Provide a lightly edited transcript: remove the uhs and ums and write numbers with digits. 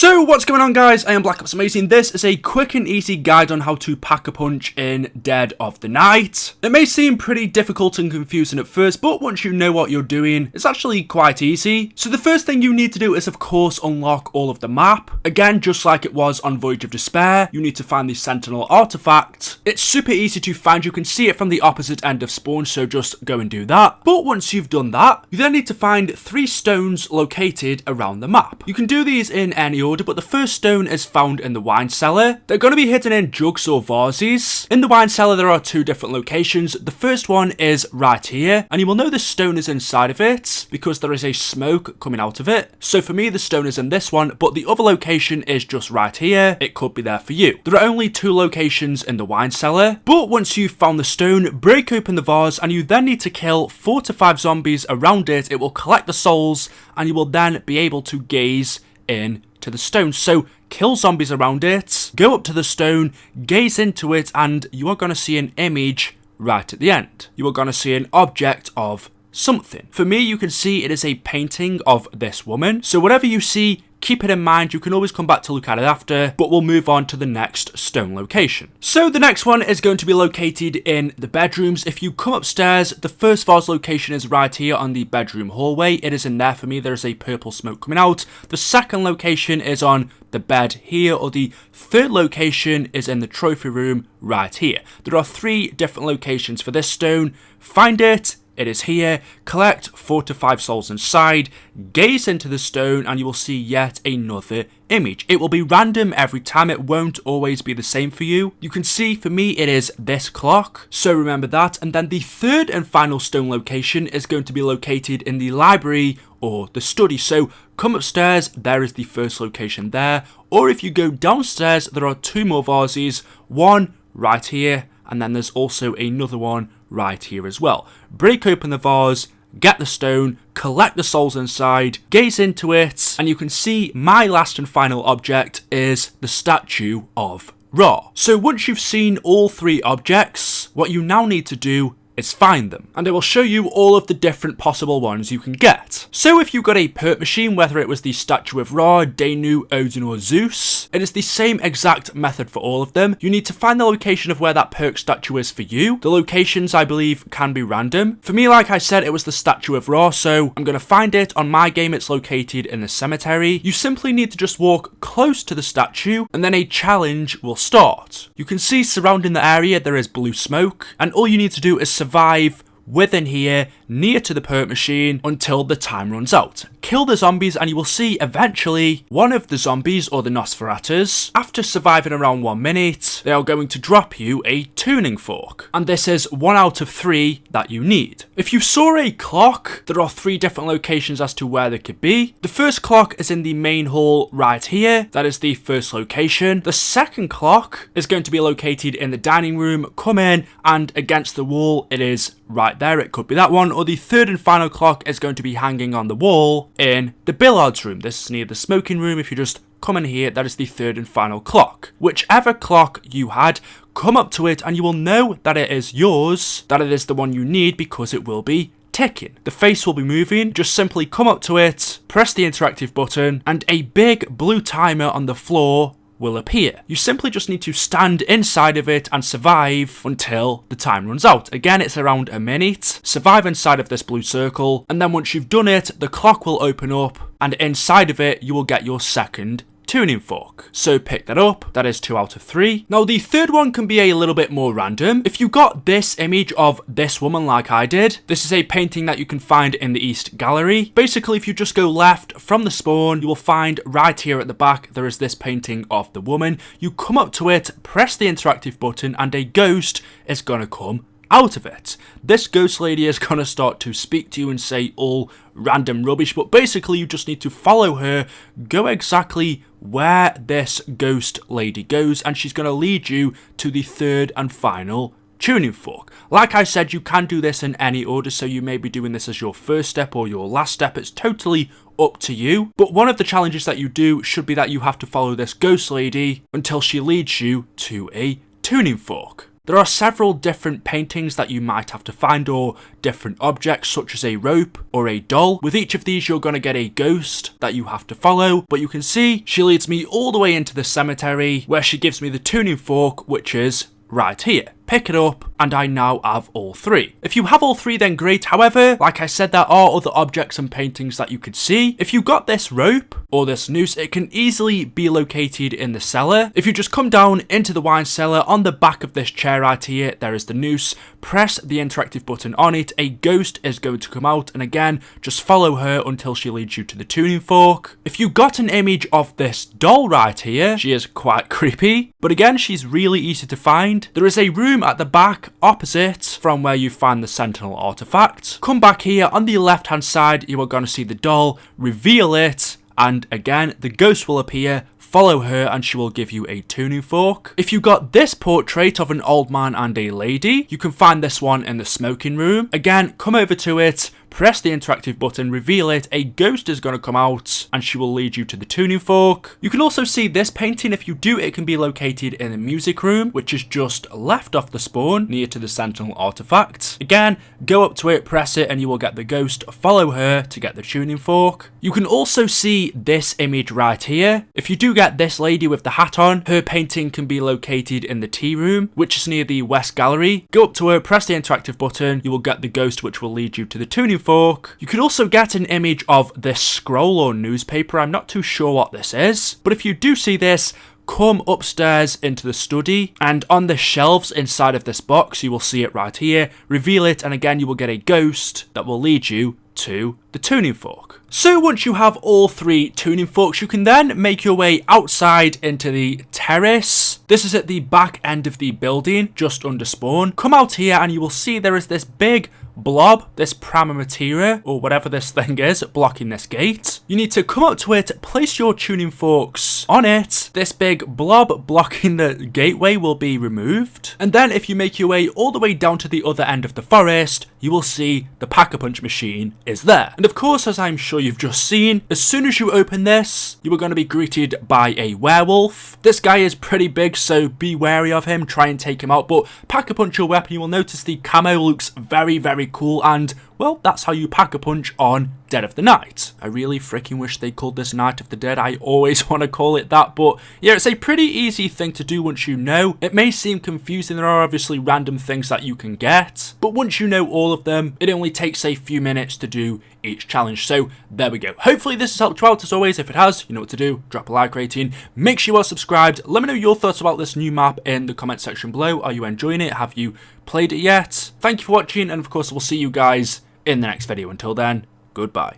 So what's going on, guys? I am BlackOpsAmazing. This is a quick and easy guide on how to pack a punch in Dead of the Night. It may seem pretty difficult and confusing at first, but once you know what you're doing, it's actually quite easy. So the first thing you need to do is, of course, unlock all of the map. Again, just like it was on Voyage of Despair, you need to find the Sentinel artifact. It's super easy to find. You can see it from the opposite end of spawn, so just go and do that. But once you've done that, you then need to find 3 stones located around the map. You can do these in any order, but the first stone is found in the wine cellar. They're going to be hidden in jugs or vases. In the wine cellar, there are 2 different locations. The first one is right here, and you will know the stone is inside of it because there is a smoke coming out of it. So for me, the stone is in this one, but the other location is just right here. It could be there for you. There are only 2 locations in the wine cellar, but once you've found the stone, break open the vase, and you then need to kill 4 to 5 zombies around it. It will collect the souls, and you will then be able to gaze in to the stone. So kill zombies around it, go up to the stone, gaze into it, and you are going to see an image right at the end. You are going to see an object of something. For me, you can see it is a painting of this woman. So whatever you see, keep it in mind. You can always come back to look at it after, but we'll move on to the next stone location. So the next one is going to be located in the bedrooms. If you come upstairs, the first vase location is right here on the bedroom hallway. It is in there for me. There is a purple smoke coming out. The second location is on the bed here, or the third location is in the trophy room right here. There are 3 different locations for this stone. Find it. It is here. Collect 4 to 5 souls inside, gaze into the stone, and you will see yet another image. It will be random every time. It won't always be the same for you. You can see for me it is this clock, so remember that. And then the third and final stone location is going to be located in the library or the study. So come upstairs, there is the first location there, or if you go downstairs, there are 2 more vases, one right here, and then there's also another one right here as well. Break open the vase, get the stone, collect the souls inside, gaze into it, and you can see my last and final object is the statue of Ra. So once you've seen all 3 objects, what you now need to do is find them, and I will show you all of the different possible ones you can get. So if you got a perk machine, whether it was the statue of Ra, Danu, Odin or Zeus, it is the same exact method for all of them. You need to find the location of where that perk statue is for you. The locations, I believe, can be random. For me, like I said, it was the statue of Ra, so I'm going to find it. On my game, it's located in the cemetery. You simply need to just walk close to the statue, and then a challenge will start. You can see surrounding the area there is blue smoke, and all you need to do is survive within here near to the perk machine until the time runs out. Kill the zombies, and you will see eventually one of the zombies, or the Nosferatus, after surviving around 1 minute, they are going to drop you a tuning fork, and this is 1 out of 3 that you need. If you saw a clock, there are 3 different locations as to where they could be. The first clock is in the main hall right here. That is the first location. The second clock is going to be located in the dining room. Come in, and against the wall it is right there. It could be that one. Or the third and final clock is going to be hanging on the wall in the billiards room. This is near the smoking room. If you just come in here, that is the third and final clock. Whichever clock you had, come up to it and you will know that it is yours, that it is the one you need, because it will be ticking. The face will be moving. Just simply come up to it, press the interactive button, and a big blue timer on the floor will appear. You simply just need to stand inside of it and survive until the time runs out. Again, it's around a minute. Survive inside of this blue circle, and then once you've done it, the clock will open up, and inside of it you will get your second tuning fork. So pick that up. That is 2 out of 3. Now the third one can be a little bit more random. If you got this image of this woman like I did, this is a painting that you can find in the East Gallery. Basically, if you just go left from the spawn, you will find right here at the back there is this painting of the woman. You come up to it, press the interactive button, and a ghost is gonna come out of it. This ghost lady is going to start to speak to you and say all random rubbish, but basically you just need to follow her, go exactly where this ghost lady goes, and she's going to lead you to the third and final tuning fork. Like I said, you can do this in any order, so you may be doing this as your first step or your last step. It's totally up to you, but one of the challenges that you do should be that you have to follow this ghost lady until she leads you to a tuning fork. There are several different paintings that you might have to find, or different objects such as a rope or a doll. With each of these you're going to get a ghost that you have to follow, but you can see she leads me all the way into the cemetery where she gives me the tuning fork, which is right here. Pick it up, and I now have all three. If you have all three, then great. However, like I said, there are other objects and paintings that you could see. If you got this rope or this noose, it can easily be located in the cellar. If you just come down into the wine cellar, on the back of this chair right here, there is the noose. Press the interactive button on it. A ghost is going to come out, and again, just follow her until she leads you to the tuning fork. If you got an image of this doll right here, she is quite creepy, but again, she's really easy to find. There is a room at the back opposite from where you find the sentinel artifact. Come back here, on the left hand side you are going to see the doll, reveal it, and again the ghost will appear. Follow her and she will give you a tuning fork. If you got this portrait of an old man and a lady, you can find this one in the smoking room. Again, come over to it, press the interactive button, reveal it, a ghost is going to come out and she will lead you to the tuning fork. You can also see this painting. If you do, it can be located in the music room, which is just left off the spawn near to the sentinel artifact. Again, go up to it, press it, and you will get the ghost. Follow her to get the tuning fork. You can also see this image right here. If you do get this lady with the hat on, her painting can be located in the tea room, which is near the west gallery. Go up to her, press the interactive button, you will get the ghost, which will lead you to the tuning fork. You could also get an image of this scroll or newspaper. I'm not too sure what this is, but if you do see this, come upstairs into the study, and on the shelves inside of this box you will see it right here. Reveal it, and again you will get a ghost that will lead you to the tuning fork. So once you have all three tuning forks, you can then make your way outside into the terrace. This is at the back end of the building, just under spawn. Come out here and you will see there is this big blob, this prima materia, or whatever this thing is, blocking this gate. You need to come up to it, place your tuning forks on it. This big blob blocking the gateway will be removed. And then if you make your way all the way down to the other end of the forest, you will see the Pack-a-Punch machine is there. And of course, as I'm sure you've just seen, as soon as you open this, you are going to be greeted by a werewolf. This guy is pretty big, so be wary of him, try and take him out, but Pack-a-Punch your weapon. You will notice the camo looks very, very cool, and well, that's how you Pack-a-Punch on Dead of the Night. I really freaking wish they called this Night of the Dead. I always want to call it that, but yeah, it's a pretty easy thing to do once you know. It may seem confusing, there are obviously random things that you can get, but once you know all of them, it only takes a few minutes to do each challenge. So there we go. Hopefully this has helped you out. As always, if it has, you know what to do. Drop a like rating, make sure you are subscribed. Let me know your thoughts about this new map in the comment section below. Are you enjoying it? Have you played it yet? Thank you for watching, and of course we'll see you guys in the next video. Until then, goodbye.